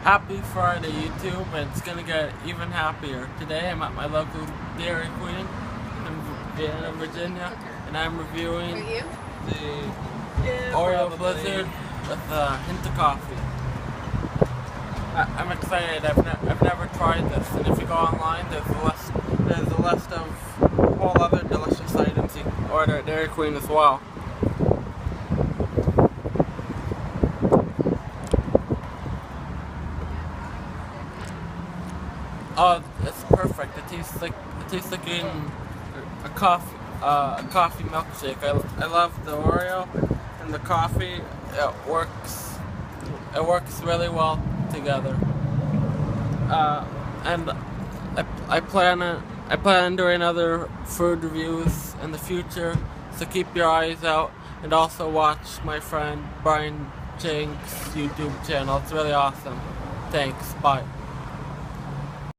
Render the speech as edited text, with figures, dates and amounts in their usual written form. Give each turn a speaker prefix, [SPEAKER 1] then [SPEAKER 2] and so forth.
[SPEAKER 1] Happy Friday, YouTube, and it's gonna get even happier. Today I'm at my local Dairy Queen in Vienna, Virginia, and I'm reviewing the Oreo Blizzard with a hint of coffee. I'm excited. I've never tried this, and if you go online, there's a list of all other delicious items you can order at Dairy Queen as well. Oh, it's perfect. It tastes like eating a coffee milkshake. I love the Oreo and the coffee. It works really well together. And I plan on doing other food reviews in the future. So keep your eyes out and also watch my friend Brian Chang's YouTube channel. It's really awesome. Thanks. Bye.